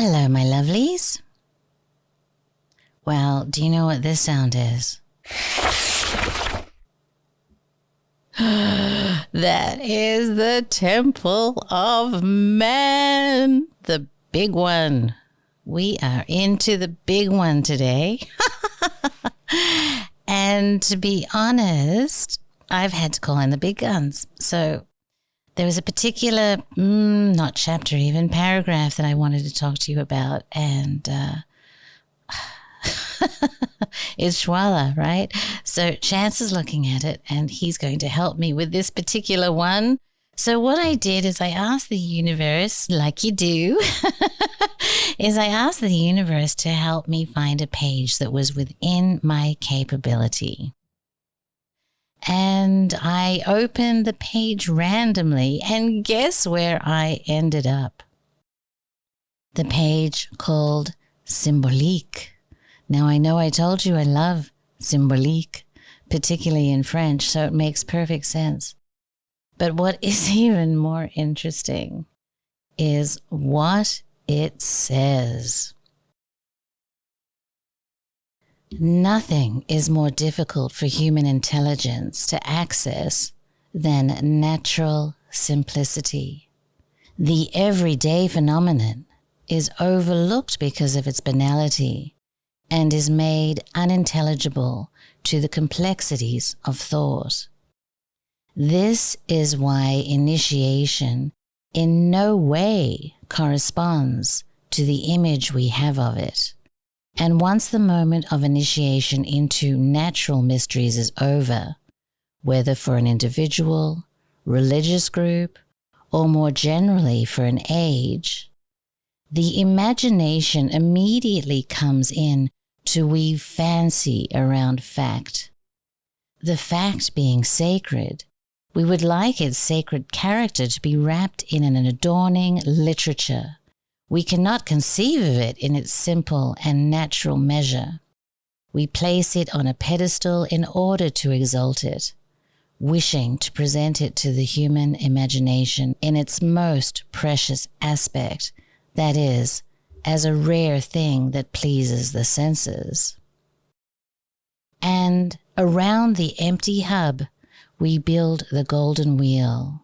Hello, my lovelies. Well, do you know what this sound is? That is the Temple of Man, the big one. We are into the big one today. And to be honest, I've had to call in the big guns. So there was a particular, not chapter, even paragraph that I wanted to talk to you about. And it's Schwaller, right? So Chance is looking at it and he's going to help me with this particular one. So what I did is I asked the universe, like you do, I asked the universe to help me find a page that was within my capability. And I opened the page randomly, and guess where I ended up? The page called Symbolique. Now, I know I told you I love symbolique, particularly in French, so it makes perfect sense. But what is even more interesting is what it says. Nothing is more difficult for human intelligence to access than natural simplicity. The everyday phenomenon is overlooked because of its banality and is made unintelligible to the complexities of thought. This is why initiation in no way corresponds to the image we have of it. And once the moment of initiation into natural mysteries is over, whether for an individual, religious group, or more generally for an age, the imagination immediately comes in to weave fancy around fact. The fact being sacred, we would like its sacred character to be wrapped in an adorning literature. We cannot conceive of it in its simple and natural measure. We place it on a pedestal in order to exalt it, wishing to present it to the human imagination in its most precious aspect, that is, as a rare thing that pleases the senses. And around the empty hub, we build the golden wheel.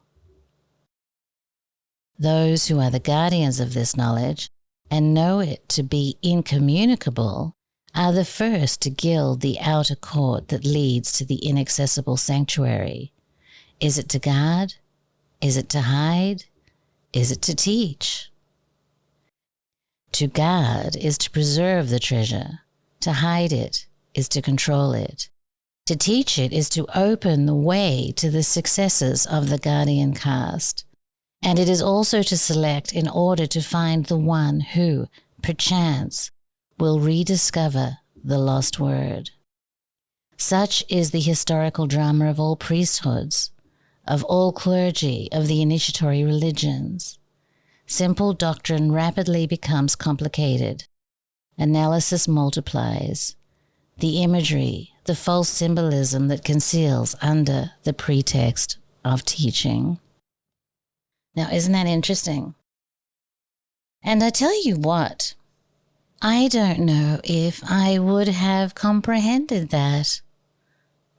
Those who are the guardians of this knowledge and know it to be incommunicable are the first to gild the outer court that leads to the inaccessible sanctuary. Is it to guard? Is it to hide? Is it to teach? To guard is to preserve the treasure. To hide it is to control it. To teach it is to open the way to the successors of the guardian caste. And it is also to select in order to find the one who, perchance, will rediscover the lost word. Such is the historical drama of all priesthoods, of all clergy, of the initiatory religions. Simple doctrine rapidly becomes complicated. Analysis multiplies. The imagery, the false symbolism that conceals under the pretext of teaching. Now, isn't that interesting? And I tell you what, I don't know if I would have comprehended that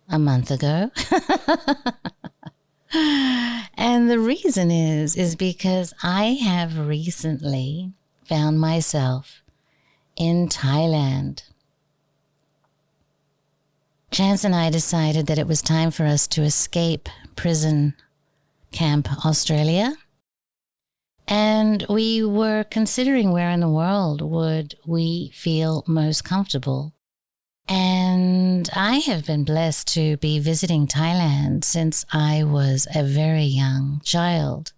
a month ago. And the reason is because I have recently found myself in Thailand. Chance and I decided that it was time for us to escape prison camp Australia. And we were considering where in the world would we feel most comfortable. And I have been blessed to be visiting Thailand since I was a very young child.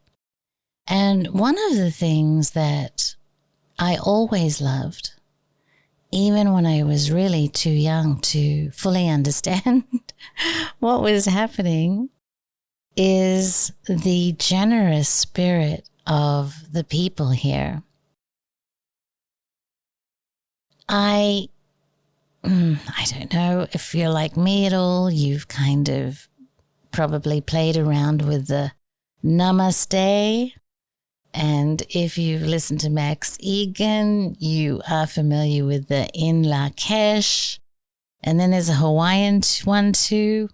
And one of the things that I always loved, even when I was really too young to fully understand what was happening, is the generous spirit of the people here. I don't know if you're like me at all. You've kind of probably played around with the namaste And if you've listened to Max Egan, you are familiar with the In Lakesh. And then there's a Hawaiian one too.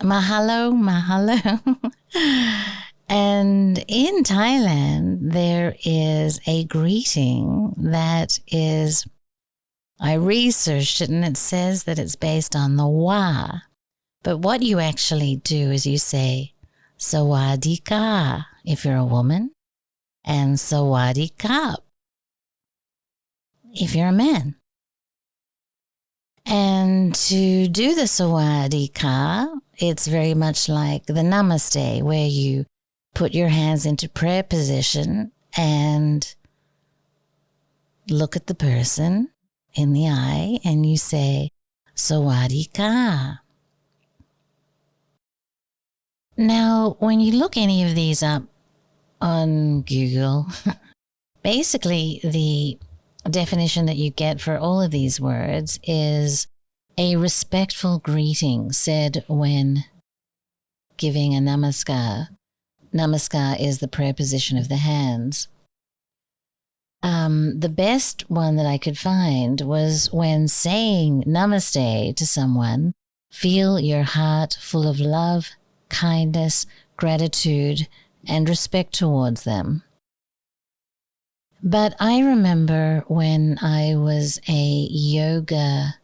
Mahalo, mahalo. And in Thailand, there is a greeting that is, I researched it and it says that it's based on the wa. But what you actually do is you say, Sawadee-ka, if you're a woman, and Sawadee-ka, if you're a man. And to do the Sawadee-ka, it's very much like the Namaste, where you put your hands into prayer position and look at the person in the eye and you say, Sawadee-ka. Now, when you look any of these up on Google, basically the definition that you get for all of these words is a respectful greeting said when giving a namaskar. Namaskar is the prayer position of the hands. The best one that I could find was when saying namaste to someone, feel your heart full of love, kindness, gratitude, and respect towards them. But I remember when I was a yoga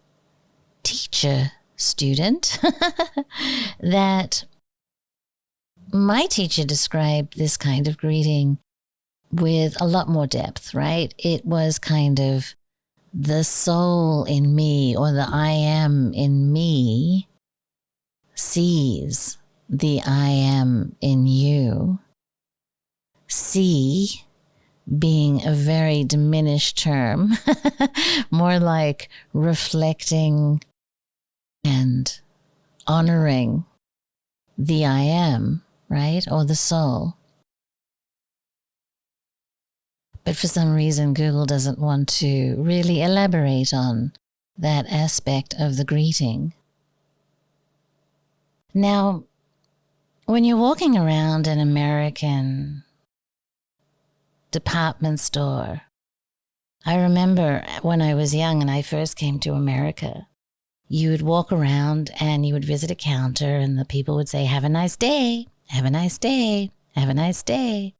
teacher student that my teacher described this kind of greeting with a lot more depth, right? It was kind of the soul in me, or the I am in me sees the I am in you. See being a very diminished term, more like reflecting and honoring the I am, right? Or the soul. But for some reason, Google doesn't want to really elaborate on that aspect of the greeting. Now, when you're walking around an American department store, I remember when I was young and I first came to America, you would walk around and you would visit a counter and the people would say, have a nice day, have a nice day, have a nice day.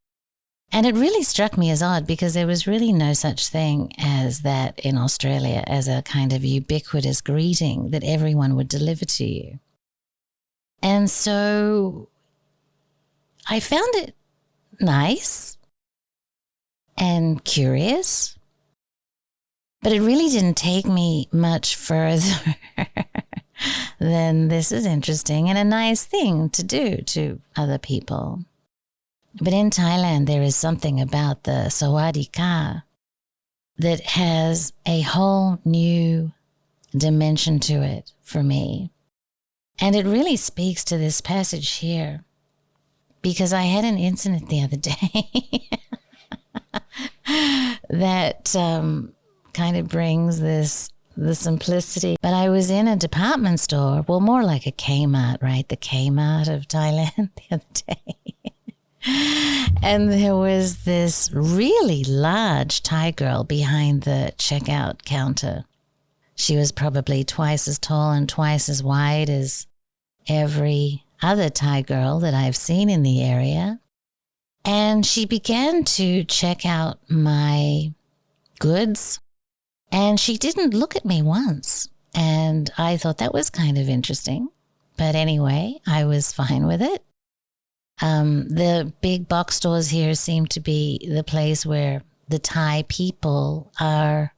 And it really struck me as odd because there was really no such thing as that in Australia as a kind of ubiquitous greeting that everyone would deliver to you. And so I found it nice and curious, but it really didn't take me much further than this is interesting and a nice thing to do to other people. But in Thailand, there is something about the Sawadee-ka that has a whole new dimension to it for me. And it really speaks to this passage here, because I had an incident the other day that kind of brings the simplicity. But I was in a department store, well, more like a Kmart, right? The Kmart of Thailand the other day. And there was this really large Thai girl behind the checkout counter. She was probably twice as tall and twice as wide as every other Thai girl that I've seen in the area. And she began to check out my goods, and she didn't look at me once. And I thought that was kind of interesting. But anyway, I was fine with it. The big box stores here seem to be the place where the Thai people are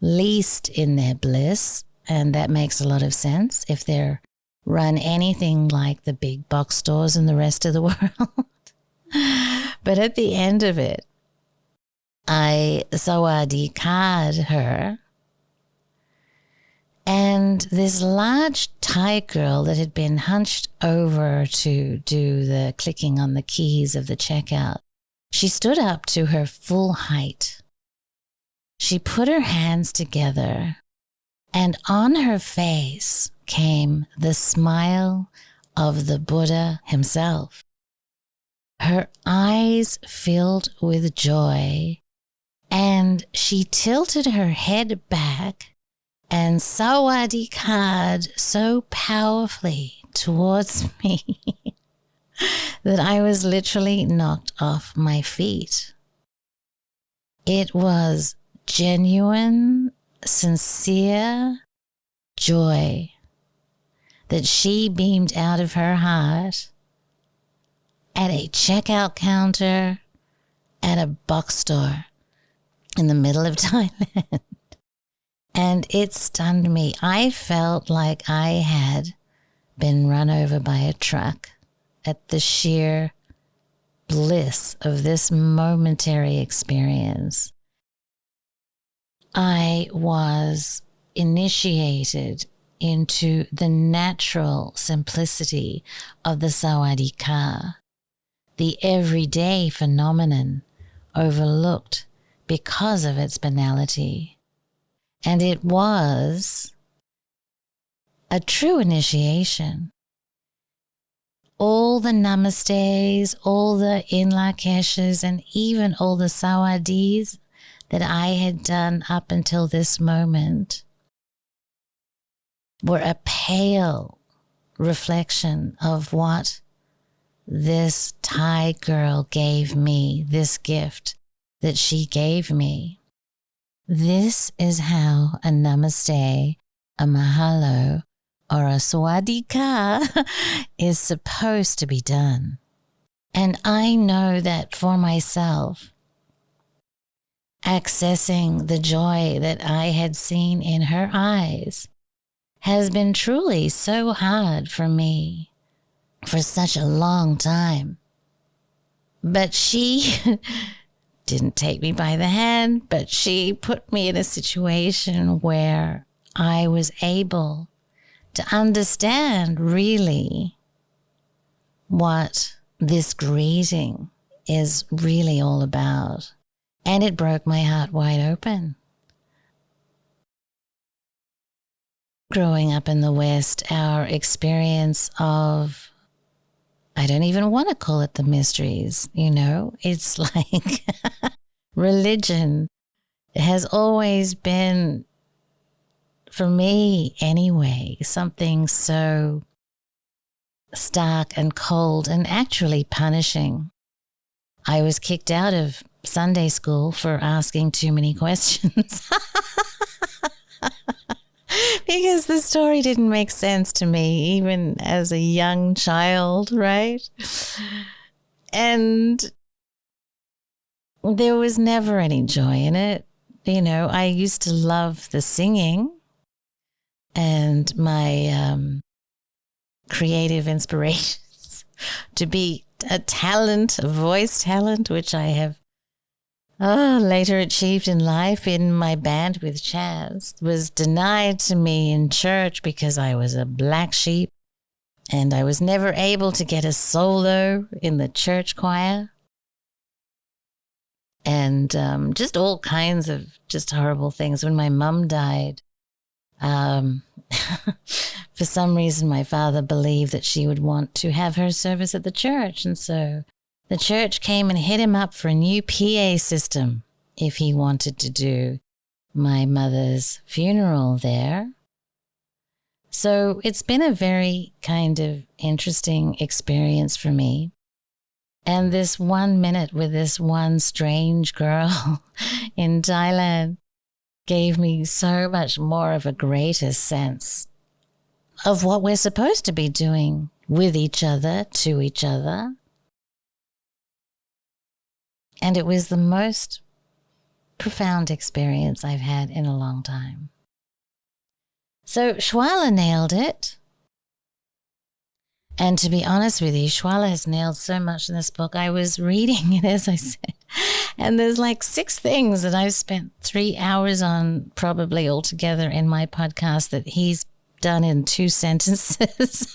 least in their bliss, and that makes a lot of sense if they're run anything like the big box stores in the rest of the world. But at the end of it, I sawadee-ka'd her, and this large Thai girl that had been hunched over to do the clicking on the keys of the checkout, she stood up to her full height. She put her hands together, and on her face came the smile of the Buddha himself. her eyes filled with joy, and she tilted her head back and sawadee-ka'd so powerfully towards me that I was literally knocked off my feet. It was genuine, sincere joy that she beamed out of her heart at a checkout counter at a box store in the middle of Thailand. And it stunned me. I felt like I had been run over by a truck at the sheer bliss of this momentary experience. I was initiated into the natural simplicity of the Sawadee Ka, the everyday phenomenon overlooked because of its banality. And it was a true initiation. All the namastes, all the in lakeshes, and even all the sawadis that I had done up until this moment were a pale reflection of what this Thai girl gave me, this gift that she gave me. This is how a namaste, a mahalo, or a swadika is supposed to be done. And I know that for myself, accessing the joy that I had seen in her eyes has been truly so hard for me for such a long time. But she didn't take me by the hand, but she put me in a situation where I was able to understand really what this greeting is really all about. And it broke my heart wide open. Growing up in the West, our experience of, I don't even want to call it the mysteries, it's like religion has always been, for me anyway, something so stark and cold and actually punishing. I was kicked out of Sunday school for asking too many questions because the story didn't make sense to me, even as a young child, right? And there was never any joy in it. I used to love the singing, and my creative inspirations to be a voice talent, which I have later achieved in life in my band with Chaz, was denied to me in church because I was a black sheep and I was never able to get a solo in the church choir. And just all kinds of just horrible things. When my mum died, for some reason my father believed that she would want to have her service at the church. And so the church came and hit him up for a new PA system if he wanted to do my mother's funeral there. So it's been a very kind of interesting experience for me. And this 1 minute with this one strange girl in Thailand gave me so much more of a greater sense of what we're supposed to be doing with each other, to each other. And it was the most profound experience I've had in a long time. So Schwaller nailed it. And to be honest with you, Schwaller has nailed so much in this book. I was reading it, as I said, and there's like 6 things that I've spent 3 hours on probably altogether in my podcast that he's done in 2 sentences.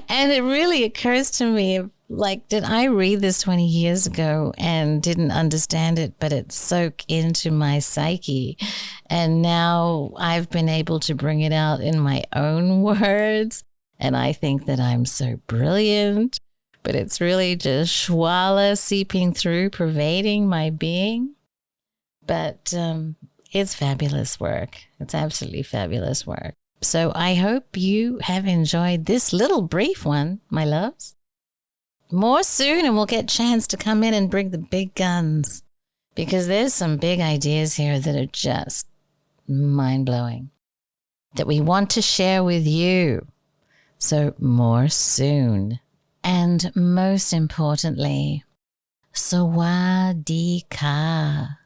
And it really occurs to me, like, did I read this 20 years ago and didn't understand it, but it soaked into my psyche? And now I've been able to bring it out in my own words. And I think that I'm so brilliant but it's really just Schwaller seeping through, pervading my being. But it's fabulous work. It's absolutely fabulous work. So I hope you have enjoyed this little brief one, my loves. More soon, and we'll get a chance to come in and bring the big guns, because there's some big ideas here that are just mind-blowing that we want to share with you. So more soon. And most importantly, Sawadee Ka.